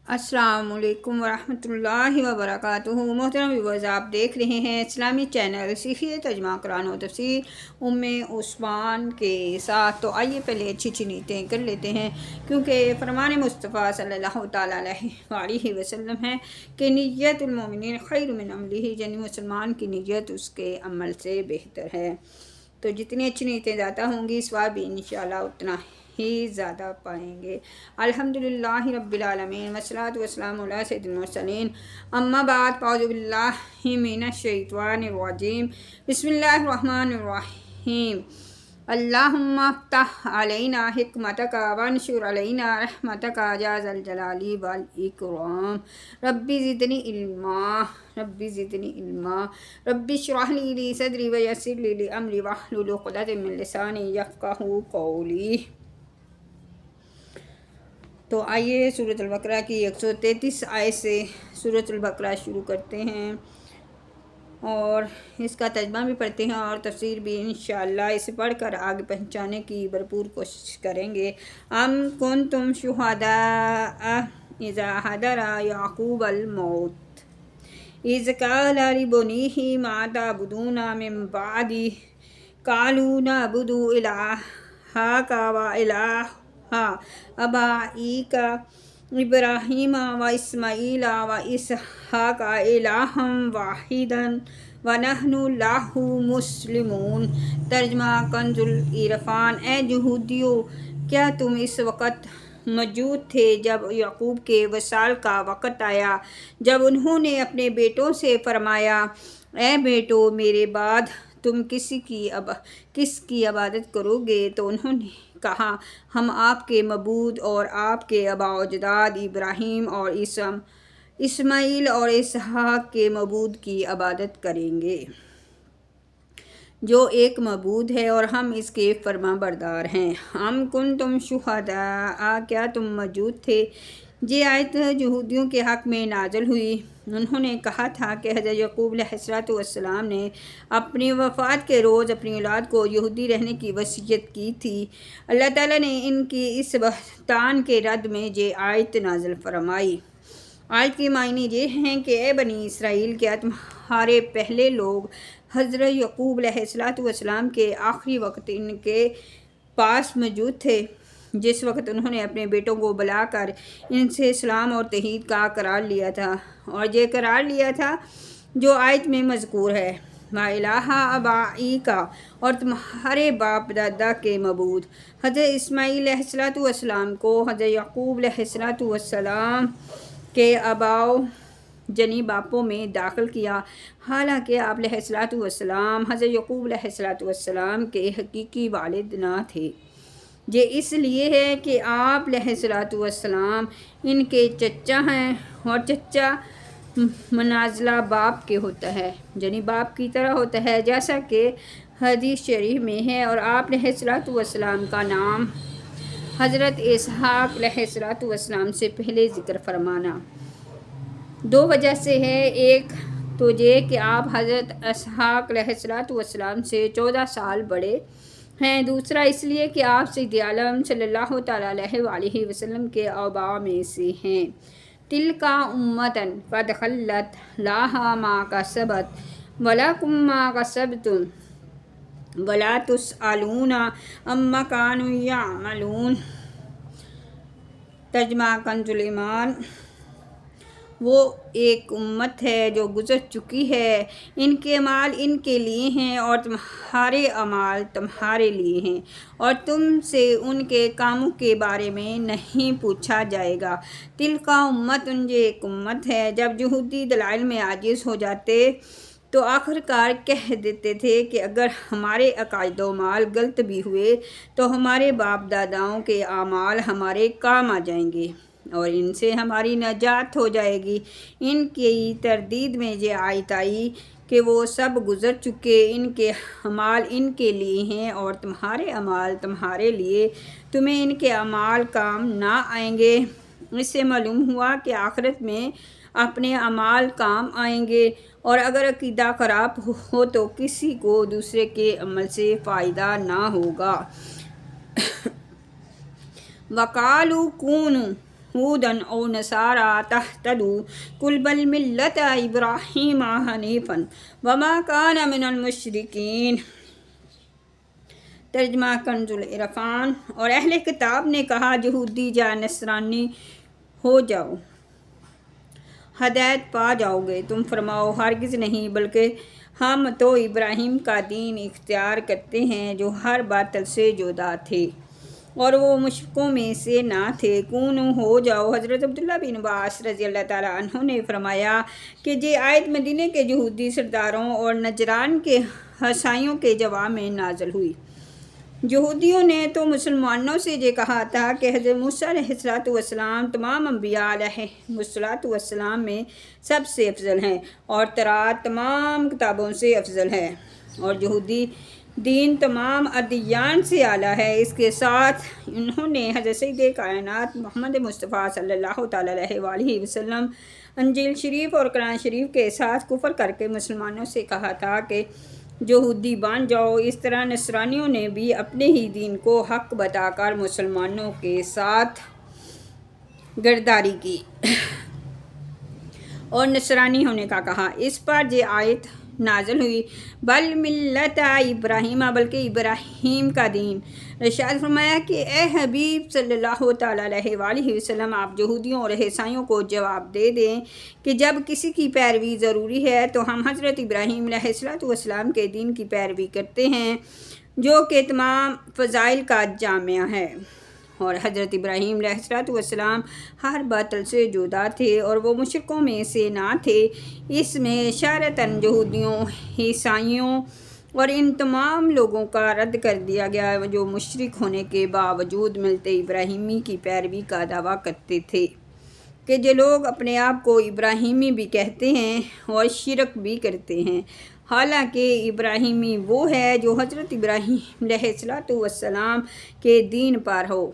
السلام علیکم ورحمۃ اللہ وبرکاتہ۔ محترم ویورز، آپ دیکھ رہے ہیں اسلامی چینل سیکھیے ترجمہ قرآن و تفسیر ام عثمان کے ساتھ۔ تو آئیے پہلے اچھی نیتیں کر لیتے ہیں، کیونکہ فرمان مصطفیٰ صلی اللہ تعالیٰ علیہ وآلہ وسلم ہے کہ نیت المومنین خیر من عملہ، یعنی مسلمان کی نیت اس کے عمل سے بہتر ہے۔ تو جتنی اچھی نیتیں زیادہ ہوں گی، ثواب بھی انشاءاللہ اتنا ہی زیادہ پائیں گے۔ الحمدللہ رب العالمین والصلاۃ والسلام علی سید المرسلین، اما بعد، اعوذ باللہ من الشیطان الرجیم، بسم اللہ الرحمن الرحیم۔ اللہم افتح علینا حکمتک وانشر علینا رحمتک یا ذا الجلال والاکرام۔ ربی زدنی علما، ربی زدنی علما، ربی اشرح لی صدری ویسر لی امری واحلل عقدۃ من لسانی یفقہوا قولی۔ تو آئیے سورۃ البقرہ کی 133 آیت سے سورۃ البقرہ شروع کرتے ہیں، اور اس کا ترجمہ بھی پڑھتے ہیں اور تفسیر بھی انشاءاللہ اسے پڑھ کر آگے پہنچانے کی بھرپور کوشش کریں گے۔ ام کنتم شہداء اذا حضر یعقوب الموت اذ قال لبنیہ ما تعبدون من بعدی قالوا نعبد الہک وإلہ آبائک ابراہیم و اسماعیل و اسحاق الہا واحدا ونحن لہ مسلمون۔ ترجمہ کنز العرفان۔ اے یہودیو، کیا تم اس وقت موجود تھے جب یعقوب کے وصال کا وقت آیا، جب انہوں نے اپنے بیٹوں سے فرمایا، اے بیٹو، میرے بعد تم کس کی عبادت کرو گے؟ تو انہوں نے کہا، ہم آپ کے معبود اور آپ کے آباء و اجداد ابراہیم اور اسماعیل اور اسحاق کے معبود کی عبادت کریں گے، جو ایک معبود ہے، اور ہم اس کے فرما بردار ہیں۔ ام کنتم شہداء، کیا تم موجود تھے؟ یہ آیت یہودیوں کے حق میں نازل ہوئی۔ انہوں نے کہا تھا کہ حضرت یعقوب علیہ السلام نے اپنی وفات کے روز اپنی اولاد کو یہودی رہنے کی وصیت کی تھی۔ اللہ تعالیٰ نے ان کی اس بہتان کے رد میں یہ آیت نازل فرمائی۔ آیت کے معنی یہ ہیں کہ اے بنی اسرائیل، کیا تمہارے پہلے لوگ حضرت یعقوب علیہ السلام کے آخری وقت ان کے پاس موجود تھے، جس وقت انہوں نے اپنے بیٹوں کو بلا کر ان سے اسلام اور توحید کا قرار لیا تھا، اور یہ قرار لیا تھا جو آیت میں مذکور ہے، وَإِلَٰهَ آبَائِكَ، اور تمہارے باپ دادا کے معبود۔ حضرت اسماعیل علیہ السلام کو حضرت یعقوب علیہ السلام کے آباء جنی باپوں میں داخل کیا، حالانکہ آپ علیہ السلام حضرت یعقوب علیہ السلام کے حقیقی والد نہ تھے۔ یہ اس لیے ہے کہ آپ علیہ السلام ان کے چچا ہیں، اور چچا منازلہ باپ کے ہوتا ہے، یعنی باپ کی طرح ہوتا ہے، جیسا کہ حدیث شریف میں ہے۔ اور آپ علیہ السلام کا نام حضرت اسحاق علیہ السلام سے پہلے ذکر فرمانا دو وجہ سے ہے۔ ایک تو یہ کہ آپ حضرت اسحاق علیہ السلام سے 14 سال بڑے ہیں، دوسرا اس لیے کہ آپ سید عالم صلی اللہ تعالیٰ علیہ وآلہ وسلم کے آباء میں سے ہیں۔ تلک امۃ قد خلت لہا ما کسبت ولکم ما کسبتم ولا تسألون عما کانوا یعملون۔ ترجمہ کنز الایمان۔ وہ ایک امت ہے جو گزر چکی ہے، ان کے اعمال ان کے لیے ہیں اور تمہارے اعمال تمہارے لیے ہیں، اور تم سے ان کے کاموں کے بارے میں نہیں پوچھا جائے گا۔ تلک امت، یہ ایک امت ہے۔ جب یہودی دلائل میں عاجز ہو جاتے تو آخرکار کہہ دیتے تھے کہ اگر ہمارے عقائد و اعمال غلط بھی ہوئے تو ہمارے باپ داداؤں کے اعمال ہمارے کام آ جائیں گے اور ان سے ہماری نجات ہو جائے گی۔ ان کی تردید میں یہ آیت آئی کہ وہ سب گزر چکے، ان کے اعمال ان کے لیے ہیں اور تمہارے اعمال تمہارے لیے، تمہیں ان کے اعمال کام نہ آئیں گے۔ اس سے معلوم ہوا کہ آخرت میں اپنے اعمال کام آئیں گے، اور اگر عقیدہ خراب ہو تو کسی کو دوسرے کے عمل سے فائدہ نہ ہوگا۔ وَقَالُوا كُونُوا هودا أو نصارى تهتدوا قل بل ملة إبراهيم حنيفا وما كان من المشركين۔ ترجمہ کنز العرفان۔ اور اہل کتاب نے کہا یہودی یا نصرانی ہو جاؤ، ہدایت پا جاؤ گے۔ تم فرماؤ ہرگز نہیں، بلکہ ہم تو ابراہیم کا دین اختیار کرتے ہیں جو ہر باطل سے جدا تھے اور وہ مشرکوں میں سے نہ تھے۔ کونو ہو جاؤ۔ حضرت عبداللہ بن عباس رضی اللہ تعالیٰ عنہ نے فرمایا کہ یہ آیت مدینہ کے یہودی سرداروں اور نجران کے عیسائیوں کے جواب میں نازل ہوئی۔ یہودیوں نے تو مسلمانوں سے یہ کہا تھا کہ حضرت موسیٰ علیہ السلام تمام انبیاء علیہ السلام میں سب سے افضل ہیں اور تورات تمام کتابوں سے افضل ہے، اور یہودی دین تمام ادیان سے اعلیٰ ہے۔ اس کے ساتھ انہوں نے حضرت سید کائنات محمد مصطفیٰ صلی اللہ تعالیٰ علیہ وآلہ وسلم انجیل شریف اور قرآن شریف کے ساتھ کفر کر کے مسلمانوں سے کہا تھا کہ یہودی بن جاؤ۔ اس طرح نصرانیوں نے بھی اپنے ہی دین کو حق بتا کر مسلمانوں کے ساتھ غداری کی اور نصرانی ہونے کا کہا۔ اس پر یہ آیت نازل ہوئی، بل ملت ابراہیم، بلکہ ابراہیم کا دین۔ ارشاد فرمایا کہ اے حبیب صلی اللہ تعالیٰ علیہ وآلہ وسلم، آپ یہودیوں اور عیسائیوں کو جواب دے دیں کہ جب کسی کی پیروی ضروری ہے تو ہم حضرت ابراہیم علیہ السلام کے دین کی پیروی کرتے ہیں جو کہ تمام فضائل کا جامعہ ہے، اور حضرت ابراہیم علیہ السلام ہر باطل سے جدا تھے اور وہ مشرکوں میں سے نہ تھے۔ اس میں اشارتاً یہودیوں، عیسائیوں اور ان تمام لوگوں کا رد کر دیا گیا جو مشرک ہونے کے باوجود ملت ابراہیمی کی پیروی کا دعویٰ کرتے تھے، کہ جو لوگ اپنے آپ کو ابراہیمی بھی کہتے ہیں اور شرک بھی کرتے ہیں، حالانکہ ابراہیمی وہ ہے جو حضرت ابراہیم علیہ السلام کے دین پر ہو،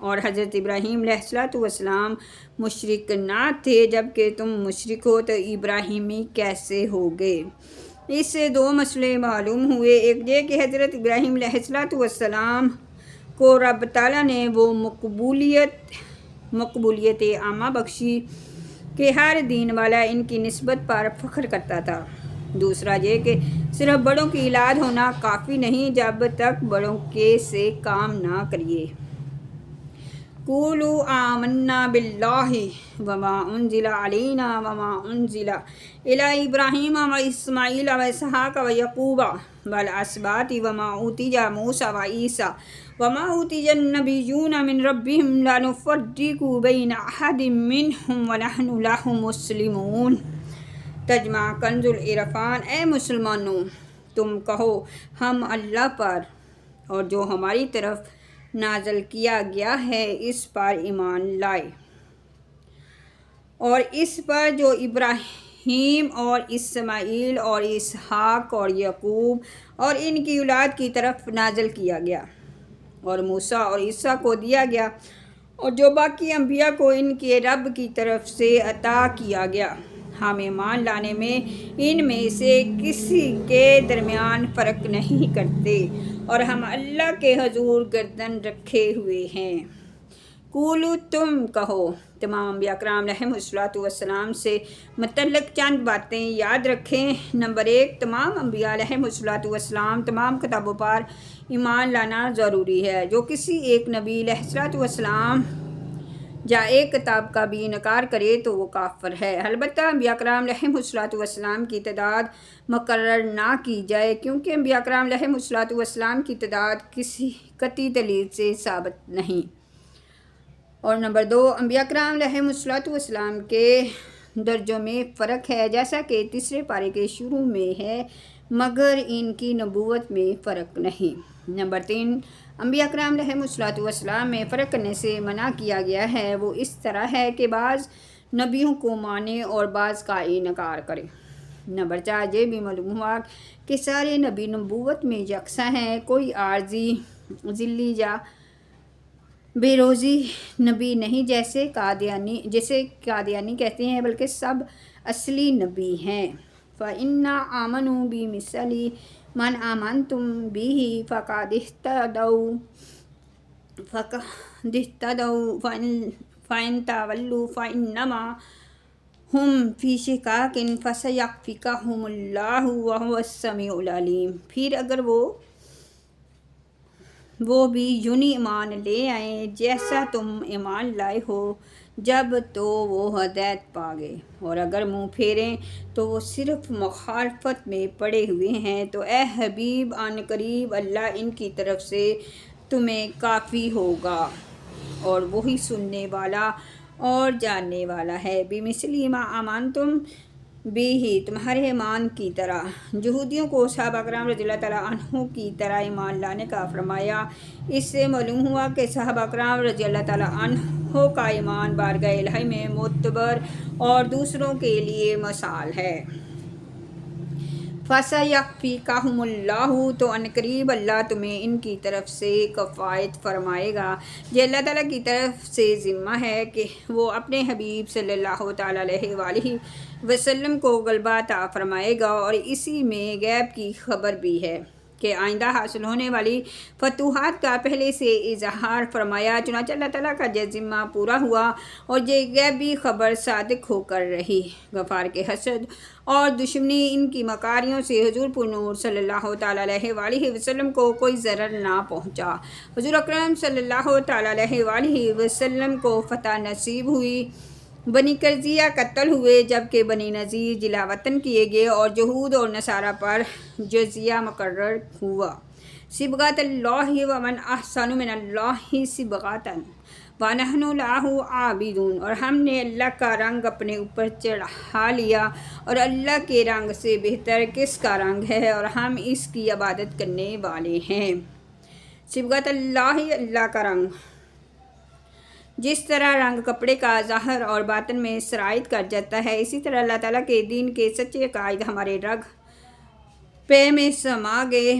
اور حضرت ابراہیم علیہ السلام مشرک نہ تھے۔ جب کہ تم مشرک ہو تو ابراہیمی کیسے ہوگے؟ اس سے دو مسئلے معلوم ہوئے، ایک یہ کہ حضرت ابراہیم علیہ السلام کو رب تعالیٰ نے وہ مقبولیت عامہ بخشی کہ ہر دین والا ان کی نسبت پر فخر کرتا تھا۔ دوسرا یہ کہ صرف بڑوں کی اولاد ہونا کافی نہیں جب تک بڑوں کے سے کام نہ کریے۔ قولوا آمنا باللہ وما انزل علینا وما انزل الی ابراہیم واسماعیل واسحاق ویعقوب والاسباط وما اوتی موسیٰ وعیسیٰ وما اوتی النبیون من ربہم لا نفرق بین احد منہم ونحن لہ مسلمون۔ ترجمہ کنز العرفان۔ اے مسلمانوں، تم کہو ہم اللہ پر اور جو ہماری طرف نازل کیا گیا ہے اس پر ایمان لائے، اور اس پر جو ابراہیم اور اسماعیل اور اسحاق اور یعقوب اور ان کی اولاد کی طرف نازل کیا گیا اور موسیٰ اور عیسیٰ کو دیا گیا، اور جو باقی انبیاء کو ان کے رب کی طرف سے عطا کیا گیا۔ ہم ایمان لانے میں ان میں سے کسی کے درمیان فرق نہیں کرتے اور ہم اللہ کے حضور گردن رکھے ہوئے ہیں۔ قولو، تم کہو۔ تمام انبیاء کرام علیہم السلام سے متعلق چند باتیں یاد رکھیں۔ نمبر 1، تمام انبیاء علیہم السلام تمام کتابوں پر ایمان لانا ضروری ہے۔ جو کسی ایک نبی علیہ السلام یا ایک کتاب کا بھی انکار کرے تو وہ کافر ہے۔ البتہ انبیاء کرام علیہم السلام کی تعداد مقرر نہ کی جائے، کیونکہ انبیاء کرام علیہم السلام کی تعداد کسی قطعی دلیل سے ثابت نہیں۔ اور نمبر 2، انبیاء کرام علیہم السلام کے درجوں میں فرق ہے، جیسا کہ تیسرے پارے کے شروع میں ہے، مگر ان کی نبوت میں فرق نہیں۔ نمبر 3، انبیاء کرام علیہم السلام میں فرق کرنے سے منع کیا گیا ہے۔ وہ اس طرح ہے کہ بعض نبیوں کو مانے اور بعض کا انکار کرے۔ نمبر 4، یہ بھی معلوم ہوا کہ سارے نبی نبوت میں یکساں ہیں، کوئی عارضی، ذلی یا بیروزی نبی نہیں جسے قادیانی کہتے ہیں، بلکہ سب اصلی نبی ہیں۔ فَإِنَّا آمَنُوا بِمِثْلِ مَنْ آمَنْتُمْ بِهِ فَقَدِ اهْتَدَوْا فَإِن تَوَلُّوا فَإِنَّمَا ہم فی شقاق فَسَيَکْفِیکَہُمُ اللَّہُ وَهُوَ السَّمِیعُ العلیم۔ پھر اگر وہ بھی یونی ایمان لے آئیں جیسا تم ایمان لائے ہو جب تو وہ ہدایت پا گئے، اور اگر منہ پھیریں تو وہ صرف مخالفت میں پڑے ہوئے ہیں، تو اے حبیب عن قریب اللہ ان کی طرف سے تمہیں کافی ہوگا، اور وہی سننے والا اور جاننے والا ہے۔ بِمِثْلِ مَا آمَنْتُمْ بِهِ، تمہارے ایمان کی طرح۔ یہودیوں کو صحابہ کرام رضی اللہ تعالیٰ عنہ کی طرح ایمان لانے کا فرمایا۔ اس سے معلوم ہوا کہ صحابہ کرام رضی اللہ تعالیٰ عنہ کا ایمان بارگاہ الہی میں معتبر اور دوسروں کے لیے مثال ہے۔ فَسَيَکْفِیکَہُمُ اللَّہُ، تو عن قریب اللہ تمہیں ان کی طرف سے کفایت فرمائے گا۔ یہ اللہ تعالیٰ کی طرف سے ذمہ ہے کہ وہ اپنے حبیب صلی اللہ تعالیٰ علیہ وآلہ وسلم کو غلبہ عطا فرمائے گا، اور اسی میں غیب کی خبر بھی ہے کہ آئندہ حاصل ہونے والی فتوحات کا پہلے سے اظہار فرمایا۔ چنانچہ اللہ تعالیٰ کا یہ ذمہ پورا ہوا اور یہ غیبی خبر صادق ہو کر رہی۔ غفار کے حسد اور دشمنی ان کی مکاریوں سے حضور پر نور صلی اللہ تعالیٰ علیہ وآلہ وسلم کو کوئی ضرر نہ پہنچا۔ حضور اکرم صلی اللہ تعالیٰ علیہ وآلہ وسلم کو فتح نصیب ہوئی، بنی قرظیہ قتل ہوئے، جبکہ بنی نذیر جلا وطن کیے گئے، اور یہود اور نصارہ پر جزیہ مقرر ہوا۔ صبغۃ اللہ ومن احسن من اللہ صبغۃ ونحن لہ عابدون، اور ہم نے اللہ کا رنگ اپنے اوپر چڑھا لیا، اور اللہ کے رنگ سے بہتر کس کا رنگ ہے، اور ہم اس کی عبادت کرنے والے ہیں۔ صبغۃ اللہ، اللہ کا رنگ۔ جس طرح رنگ کپڑے کا ظاہر اور باطن میں سرایت کر جاتا ہے، اسی طرح اللہ تعالیٰ کے دین کے سچے عقائد ہمارے رگ پے میں سما گئے،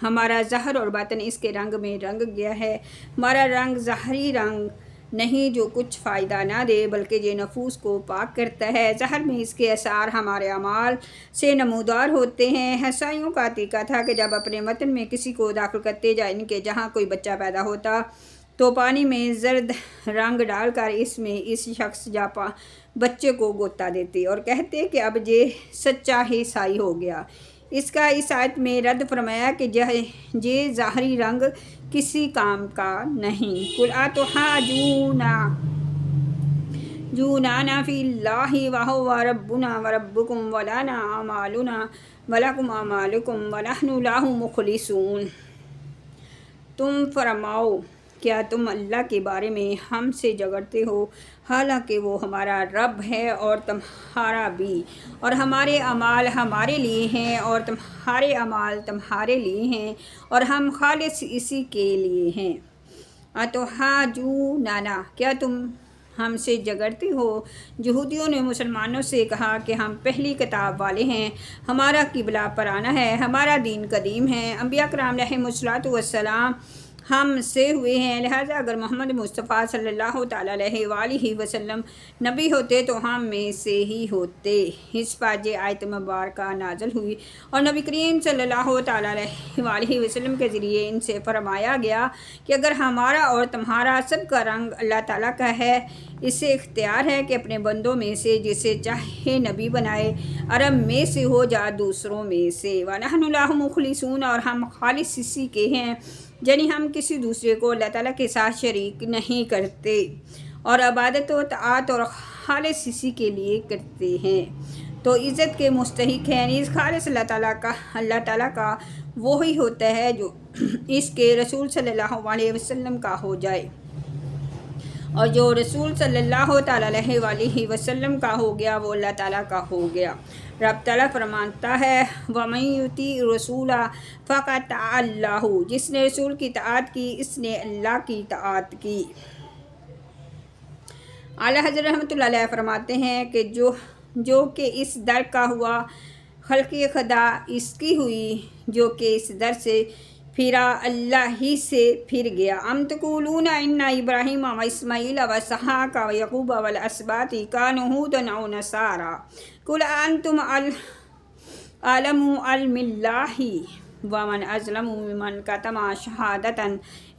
ہمارا ظاہر اور باطن اس کے رنگ میں رنگ گیا ہے۔ ہمارا رنگ ظاہری رنگ نہیں جو کچھ فائدہ نہ دے، بلکہ یہ نفوس کو پاک کرتا ہے۔ ظاہر میں اس کے اثار ہمارے اعمال سے نمودار ہوتے ہیں۔ حسائیوں کا طریقہ تھا کہ جب اپنے وطن میں کسی کو داخل کرتے یا ان کے جہاں کوئی بچہ پیدا ہوتا تو پانی میں زرد رنگ ڈال کر اس میں اس شخص یا بچے کو غوطہ دیتے اور کہتے کہ اب یہ سچا عیسائی ہو گیا۔ اس کا اس آیت میں رد فرمایا کہ یہ ظاہری رنگ کسی کام کا نہیں۔ قُلْ أَتُحَاجُّونَنَا فِي اللَّهِ وَهُوَ رَبُّنَا وَرَبُّكُمْ وَلَنَا أَعْمَالُنَا وَلَكُمْ أَعْمَالُكُمْ وَنَحْنُ لَهُ مُخْلِصُونَ۔ تم فرماؤ، کیا تم اللہ کے بارے میں ہم سے جھگڑتے ہو، حالانکہ وہ ہمارا رب ہے اور تمہارا بھی، اور ہمارے اعمال ہمارے لیے ہیں اور تمہارے اعمال تمہارے لیے ہیں، اور ہم خالص اسی کے لیے ہیں۔ اتحاجوننا، کیا تم ہم سے جھگڑتے ہو؟ یہودیوں نے مسلمانوں سے کہا کہ ہم پہلی کتاب والے ہیں، ہمارا قبلہ پرانا ہے، ہمارا دین قدیم ہے، انبیاء کرام علیہم السلام ہم سے ہوئے ہیں، لہٰذا اگر محمد مصطفیٰ صلی اللہ تعالیٰ علیہ وآلہ وسلم نبی ہوتے تو ہم میں سے ہی ہوتے۔ اس پر یہ آیت مبارکہ نازل ہوئی اور نبی کریم صلی اللہ تعالیٰ علیہ وآلہ وسلم کے ذریعے ان سے فرمایا گیا کہ اگر ہمارا اور تمہارا سب کا رنگ اللہ تعالیٰ کا ہے، اسے اختیار ہے کہ اپنے بندوں میں سے جسے چاہے نبی بنائے، عرب میں سے ہو یا دوسروں میں سے۔ وَنَحْنُ لَهُ مُخْلِصُونَ، اور ہم خالص اسی کے ہیں، یعنی ہم کسی دوسرے کو اللہ تعالیٰ کے ساتھ شریک نہیں کرتے اور عبادت و طاعت اور خالص اسی کے لیے کرتے ہیں، تو عزت کے مستحق ہے نیز خالص اللہ تعالیٰ کا وہی ہوتا ہے جو اس کے رسول صلی اللہ علیہ وسلم کا ہو جائے، اور جو رسول صلی اللہ تعالیٰ علیہ وآلہ وسلم کا ہو گیا وہ اللہ تعالیٰ کا ہو گیا۔ رب تعالیٰ فرماتا ہے وَمَن يُطِعِ الرَّسُولَ فَقَدْ أَطَاعَ اللَّهُ، جس نے رسول کی اطاعت کی اس نے اللہ کی اطاعت کی۔ اعلیٰ حضرت رحمۃ اللہ علیہ فرماتے ہیں کہ جو کہ اس در کا ہوا خلق خدا اس کی ہوئی، جو کہ اس در سے پھرا اللہ ہی سے پھر گیا۔ ام تقولون ان ابراہیم و اسماعیل و اسحاق و یعقوب والاسباط کانوا ھودا او نصارا قل انتم اعلم علم اللہ ومن اظلم ممن کتم شہادۃ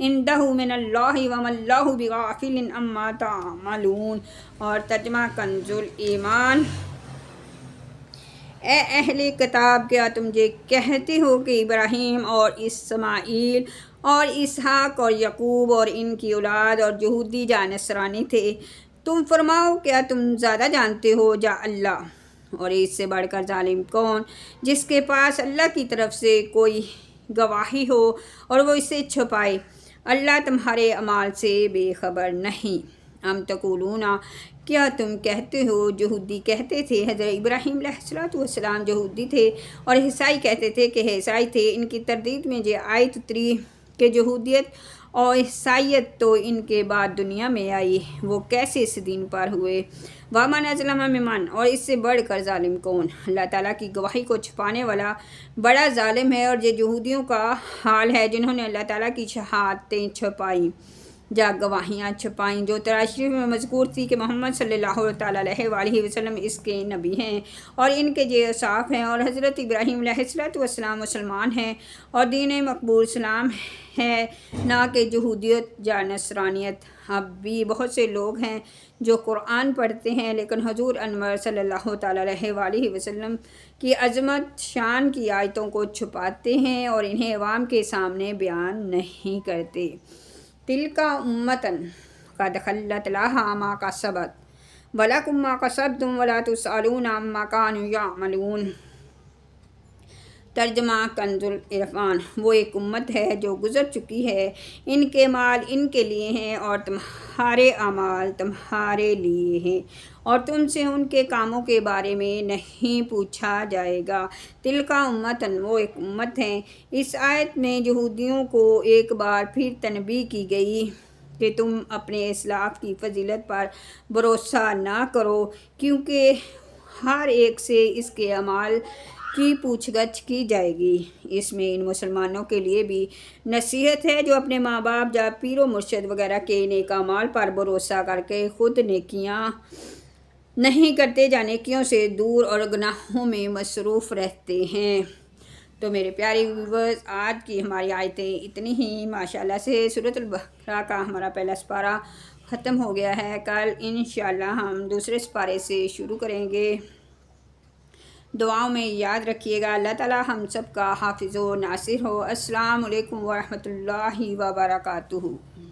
عندہ من اللہ وما اللہ بغافل عما تعملون۔ اور ترجمہ کنز الایمان۔ اے اہل کتاب، کیا تم یہ کہتے ہو کہ ابراہیم اور اسماعیل اور اسحاق اور یعقوب اور ان کی اولاد اور یہودی یا نصرانی تھے؟ تم فرماؤ، کیا تم زیادہ جانتے ہو یا اللہ؟ اور اس سے بڑھ کر ظالم کون، جس کے پاس اللہ کی طرف سے کوئی گواہی ہو اور وہ اسے چھپائے؟ اللہ تمہارے اعمال سے بے خبر نہیں۔ ام تقولون، کیا تم کہتے ہو، یہودی کہتے تھے حضرت ابراہیم علیہ السلام یہودی تھے اور عیسائی کہتے تھے کہ عیسائی تھے۔ ان کی تردید میں یہ آیت اتری کہ یہودیت اور عیسائیت تو ان کے بعد دنیا میں آئی، وہ کیسے اس دین پر ہوئے؟ وَمَنْ أَظْلَمُ مِمَّنْ، اور اس سے بڑھ کر ظالم کون؟ اللہ تعالیٰ کی گواہی کو چھپانے والا بڑا ظالم ہے، اور یہ یہودیوں کا حال ہے جنہوں نے اللہ تعالیٰ کی شہادتیں چھپائیں یا گواہیاں چھپائیں، جو تورات شریف میں مذکور تھی کہ محمد صلی اللہ تعالیٰ علیہ وآلہ وسلم اس کے نبی ہیں، اور ان کے یہ اوصاف ہیں، اور حضرت ابراہیم علیہ السلام مسلمان ہیں اور دین مقبول اسلام ہے، نہ کہ یہودیت یا نصرانیت۔ اب بھی بہت سے لوگ ہیں جو قرآن پڑھتے ہیں لیکن حضور انور صلی اللہ تعالیٰ علیہ وآلہ وسلم کی عظمت شان کی آیتوں کو چھپاتے ہیں اور انہیں عوام کے سامنے بیان نہیں کرتے۔ تلک امۃ قد خلت لها ما کسبت ولکم ما کسبتم ولا تسألون عما کانوا یعملون۔ ترجمہ کنز العرفان۔ وہ ایک امت ہے جو گزر چکی ہے، ان کے مال ان کے لیے ہیں اور تمہارے اعمال تمہارے لیے ہیں، اور تم سے ان کے کاموں کے بارے میں نہیں پوچھا جائے گا۔ تلک امۃ، وہ ایک امت ہے۔ اس آیت میں یہودیوں کو ایک بار پھر تنبیہ کی گئی کہ تم اپنے اسلاف کی فضیلت پر بھروسہ نہ کرو، کیونکہ ہر ایک سے اس کے اعمال کی پوچھ گچھ کی جائے گی۔ اس میں ان مسلمانوں کے لیے بھی نصیحت ہے جو اپنے ماں باپ یا پیر و مرشد وغیرہ کے نیک اعمال پر بھروسہ کر کے خود نیکیاں نہیں کرتے یا نیکیوں سے دور اور گناہوں میں مصروف رہتے ہیں۔ تو میرے پیارے ویورز، آج کی ہماری آیتیں اتنی ہی۔ ماشاءاللہ سے سورۃ البقرہ کا ہمارا پہلا سپارہ ختم ہو گیا ہے۔ کل انشاءاللہ ہم دوسرے سپارے سے شروع کریں گے۔ دعاؤں میں یاد رکھیے گا۔ اللہ تعالیٰ ہم سب کا حافظ و ناصر ہو۔ السلام علیکم ورحمۃ اللہ وبرکاتہ۔